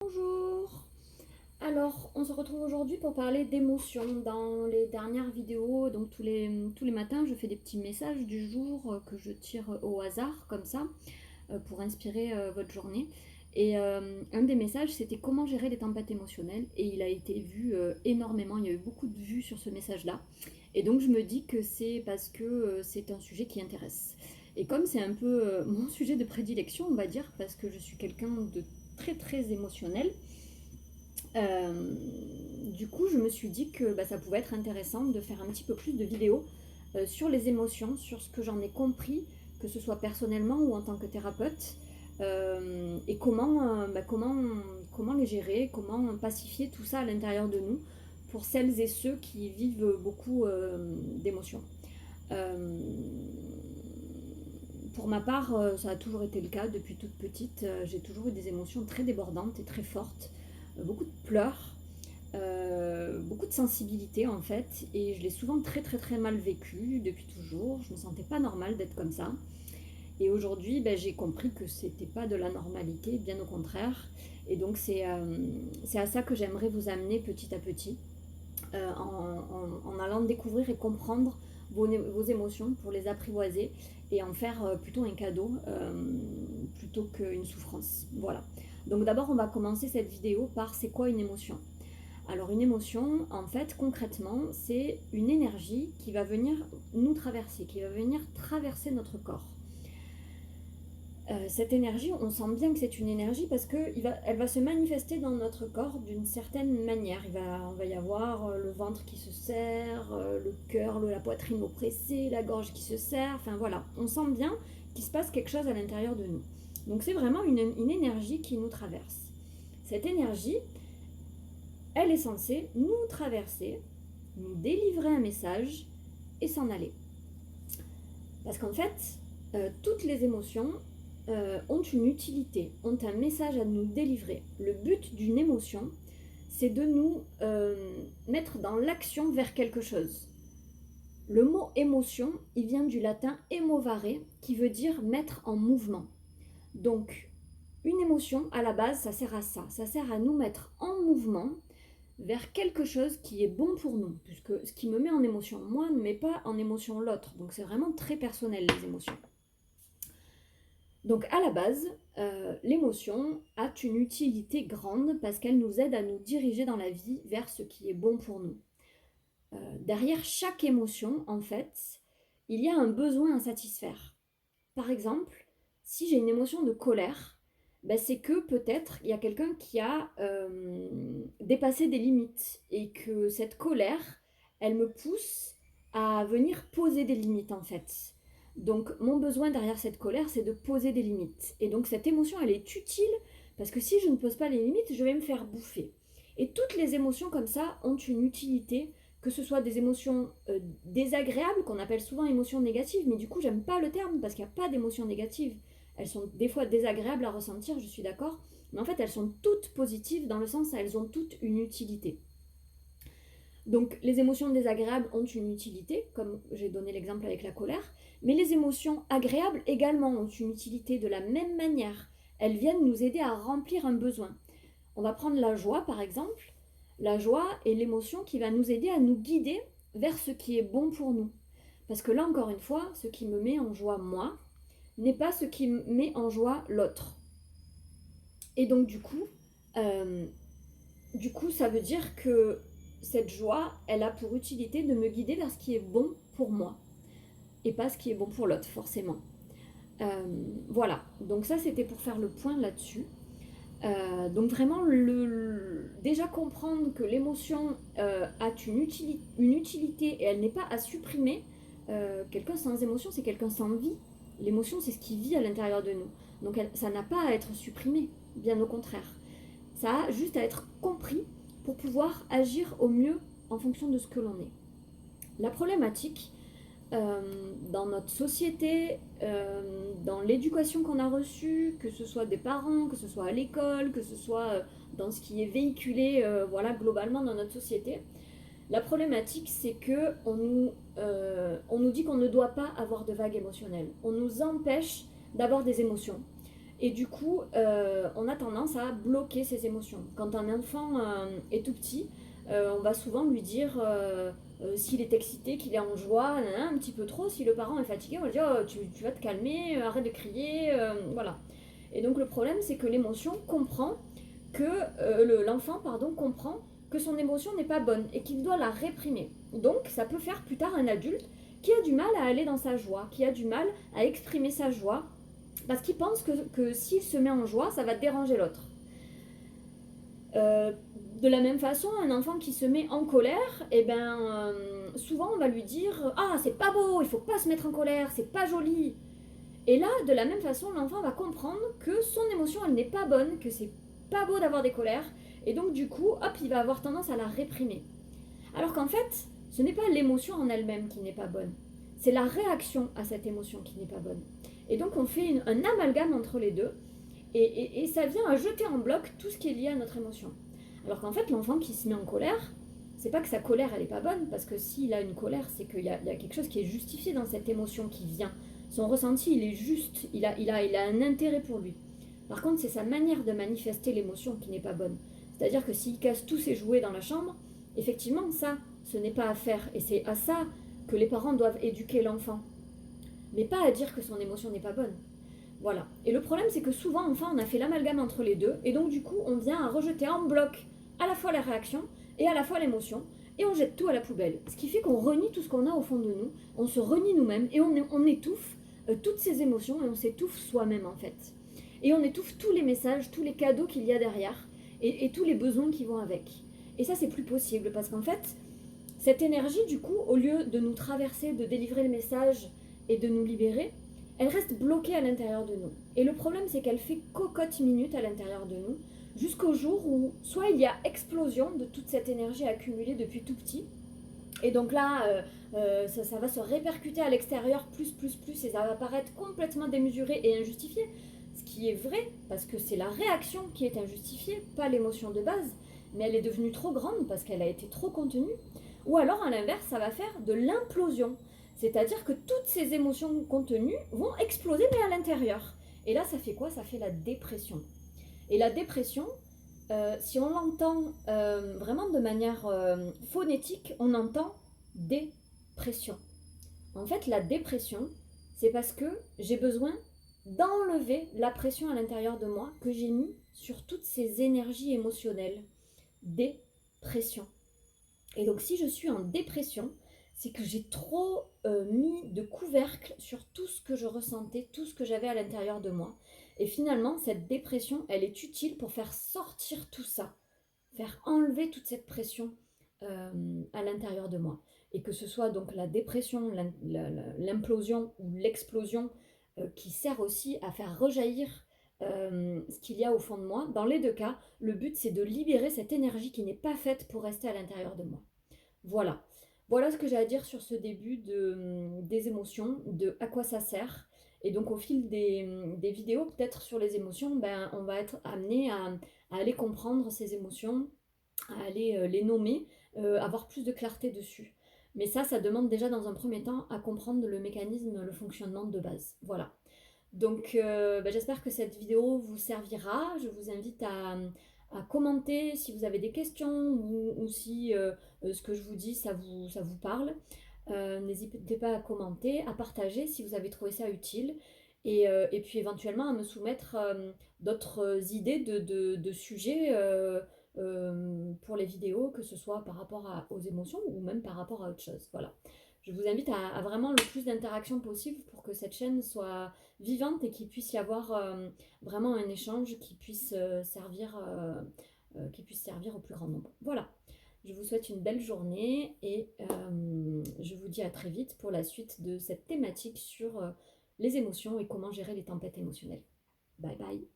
Bonjour. Alors, on se retrouve aujourd'hui pour parler d'émotions. Dans les dernières vidéos, donc tous les matins, je fais des petits messages du jour que je tire au hasard, comme ça, pour inspirer votre journée. Et un des messages, c'était comment gérer les tempêtes émotionnelles. Et il a été vu énormément, il y a eu beaucoup de vues sur ce message-là. Et donc, je me dis que c'est parce que c'est un sujet qui intéresse. Et comme c'est un peu mon sujet de prédilection, on va dire, parce que je suis quelqu'un de très très émotionnel, euh, du coup, je me suis dit que ça pouvait être intéressant de faire un petit peu plus de vidéos sur les émotions, sur ce que j'en ai compris, que ce soit personnellement ou en tant que thérapeute, et comment les gérer, comment pacifier tout ça à l'intérieur de nous pour celles et ceux qui vivent beaucoup d'émotions. Euh, pour ma part, ça a toujours été le cas depuis toute petite. J'ai toujours eu des émotions très débordantes et très fortes, beaucoup de pleurs, beaucoup de sensibilité en fait, et je l'ai souvent très très très mal vécu depuis toujours. Je me sentais pas normale d'être comme ça. Et aujourd'hui, j'ai compris que c'était pas de la normalité, bien au contraire. Et donc c'est à ça que j'aimerais vous amener petit à petit, en allant découvrir et comprendre vos émotions pour les apprivoiser et en faire plutôt un cadeau plutôt qu'une souffrance. Voilà. Donc d'abord, on va commencer cette vidéo par c'est quoi une émotion. Alors une émotion, en fait, concrètement, c'est une énergie qui va venir nous traverser, qui va venir traverser notre corps. Cette énergie, on sent bien que c'est une énergie parce qu'elle va se manifester dans notre corps d'une certaine manière. On va y avoir le ventre qui se serre, le cœur, la poitrine oppressée, la gorge qui se serre. Enfin voilà, on sent bien qu'il se passe quelque chose à l'intérieur de nous. Donc c'est vraiment une énergie qui nous traverse. Cette énergie, elle est censée nous traverser, nous délivrer un message et s'en aller. Parce qu'en fait, toutes les émotions ont une utilité, ont un message à nous délivrer. Le but d'une émotion, c'est de nous mettre dans l'action vers quelque chose. Le mot émotion, il vient du latin emovare, qui veut dire mettre en mouvement. Donc, une émotion, à la base, ça sert à ça. Ça sert à nous mettre en mouvement vers quelque chose qui est bon pour nous. Puisque ce qui me met en émotion, moi, ne met pas en émotion l'autre. Donc, c'est vraiment très personnel, les émotions. Donc à la base, l'émotion a une utilité grande parce qu'elle nous aide à nous diriger dans la vie vers ce qui est bon pour nous. Derrière chaque émotion, en fait, il y a un besoin à satisfaire. Par exemple, si j'ai une émotion de colère, c'est que peut-être il y a quelqu'un qui a dépassé des limites et que cette colère, elle me pousse à venir poser des limites en fait. Donc mon besoin derrière cette colère, c'est de poser des limites. Et donc cette émotion, elle est utile parce que si je ne pose pas les limites, je vais me faire bouffer. Et toutes les émotions comme ça ont une utilité, que ce soit des émotions désagréables, qu'on appelle souvent émotions négatives, mais du coup j'aime pas le terme parce qu'il n'y a pas d'émotions négatives. Elles sont des fois désagréables à ressentir, je suis d'accord, mais en fait elles sont toutes positives dans le sens où elles ont toutes une utilité. Donc les émotions désagréables ont une utilité, comme j'ai donné l'exemple avec la colère, mais les émotions agréables également ont une utilité de la même manière. Elles viennent nous aider à remplir un besoin. On va prendre la joie par exemple. La joie est l'émotion qui va nous aider à nous guider vers ce qui est bon pour nous. Parce que là encore une fois, ce qui me met en joie moi n'est pas ce qui met en joie l'autre. Et donc euh, du coup, ça veut dire que cette joie, elle a pour utilité de me guider vers ce qui est bon pour moi et pas ce qui est bon pour l'autre, forcément. Voilà, donc ça c'était pour faire le point là-dessus. Donc vraiment, déjà comprendre que l'émotion a une utilité et elle n'est pas à supprimer. Quelqu'un sans émotion, c'est quelqu'un sans vie. L'émotion, c'est ce qui vit à l'intérieur de nous. Donc ça n'a pas à être supprimé, bien au contraire. Ça a juste à être compris pour pouvoir agir au mieux en fonction de ce que l'on est. La problématique, dans notre société, dans l'éducation qu'on a reçue, que ce soit des parents, que ce soit à l'école, que ce soit dans ce qui est véhiculé voilà, globalement dans notre société, la problématique c'est que on nous dit qu'on ne doit pas avoir de vagues émotionnelles. On nous empêche d'avoir des émotions. Et du coup, on a tendance à bloquer ses émotions. Quand un enfant est tout petit, on va souvent lui dire, s'il est excité, qu'il est en joie, un petit peu trop. Si le parent est fatigué, on va lui dire, oh, tu vas te calmer, arrête de crier, voilà. Et donc le problème, c'est que l'émotion comprend que l'enfant comprend que son émotion n'est pas bonne et qu'il doit la réprimer. Donc ça peut faire plus tard un adulte qui a du mal à aller dans sa joie, qui a du mal à exprimer sa joie, parce qu'il pense que s'il se met en joie, ça va déranger l'autre. De la même façon, un enfant qui se met en colère, souvent on va lui dire ah, c'est pas beau, il faut pas se mettre en colère, c'est pas joli. Et là, de la même façon, l'enfant va comprendre que son émotion, elle n'est pas bonne, que c'est pas beau d'avoir des colères, et donc du coup, hop, il va avoir tendance à la réprimer. Alors qu'en fait, ce n'est pas l'émotion en elle-même qui n'est pas bonne, c'est la réaction à cette émotion qui n'est pas bonne. Et donc on fait un amalgame entre les deux, et ça vient à jeter en bloc tout ce qui est lié à notre émotion. Alors qu'en fait, l'enfant qui se met en colère, c'est pas que sa colère elle est pas bonne, parce que s'il a une colère, c'est qu'il y a quelque chose qui est justifié dans cette émotion qui vient. Son ressenti, il est juste, il a un intérêt pour lui. Par contre, c'est sa manière de manifester l'émotion qui n'est pas bonne. C'est-à-dire que s'il casse tous ses jouets dans la chambre, effectivement, ça, ce n'est pas à faire. Et c'est à ça que les parents doivent éduquer l'enfant. Mais pas à dire que son émotion n'est pas bonne. Voilà. Et le problème, c'est que souvent, enfin, on a fait l'amalgame entre les deux, et donc du coup, on vient à rejeter en bloc à la fois la réaction et à la fois l'émotion, et on jette tout à la poubelle. Ce qui fait qu'on renie tout ce qu'on a au fond de nous, on se renie nous-mêmes, et on étouffe toutes ces émotions, et on s'étouffe soi-même en fait. Et on étouffe tous les messages, tous les cadeaux qu'il y a derrière, et tous les besoins qui vont avec. Et ça, c'est plus possible, parce qu'en fait, cette énergie, du coup, au lieu de nous traverser, de délivrer le message et de nous libérer, elle reste bloquée à l'intérieur de nous. Et le problème, c'est qu'elle fait cocotte minute à l'intérieur de nous, jusqu'au jour où soit il y a explosion de toute cette énergie accumulée depuis tout petit, et donc là, ça va se répercuter à l'extérieur plus, et ça va paraître complètement démesuré et injustifié. Ce qui est vrai, parce que c'est la réaction qui est injustifiée, pas l'émotion de base, mais elle est devenue trop grande parce qu'elle a été trop contenue. Ou alors, à l'inverse, ça va faire de l'implosion. C'est-à-dire que toutes ces émotions contenues vont exploser, mais à l'intérieur. Et là, ça fait quoi? Ça fait la dépression. Et la dépression, si on l'entend vraiment de manière phonétique, on entend dépression. En fait, la dépression, c'est parce que j'ai besoin d'enlever la pression à l'intérieur de moi que j'ai mis sur toutes ces énergies émotionnelles. Dépression. Et donc, si je suis en dépression, c'est que j'ai trop mis de couvercle sur tout ce que je ressentais, tout ce que j'avais à l'intérieur de moi. Et finalement, cette dépression, elle est utile pour faire sortir tout ça, faire enlever toute cette pression à l'intérieur de moi. Et que ce soit donc la dépression, l'implosion ou l'explosion qui sert aussi à faire rejaillir ce qu'il y a au fond de moi. Dans les deux cas, le but c'est de libérer cette énergie qui n'est pas faite pour rester à l'intérieur de moi. Voilà. Voilà ce que j'ai à dire sur ce début des émotions, de à quoi ça sert. Et donc au fil des vidéos, peut-être sur les émotions, on va être amené à aller comprendre ces émotions, à aller les nommer, avoir plus de clarté dessus. Mais ça demande déjà dans un premier temps à comprendre le mécanisme, le fonctionnement de base. Voilà. Donc j'espère que cette vidéo vous servira. Je vous invite à commenter si vous avez des questions ou si ce que je vous dis ça vous parle. N'hésitez pas à commenter, à partager si vous avez trouvé ça utile. Et puis éventuellement à me soumettre d'autres idées de sujets pour les vidéos, que ce soit par rapport aux émotions ou même par rapport à autre chose. Voilà. Je vous invite à vraiment le plus d'interaction possible pour que cette chaîne soit vivante et qu'il puisse y avoir vraiment un échange qui puisse servir au plus grand nombre. Voilà. Je vous souhaite une belle journée et je vous dis à très vite pour la suite de cette thématique sur les émotions et comment gérer les tempêtes émotionnelles. Bye bye.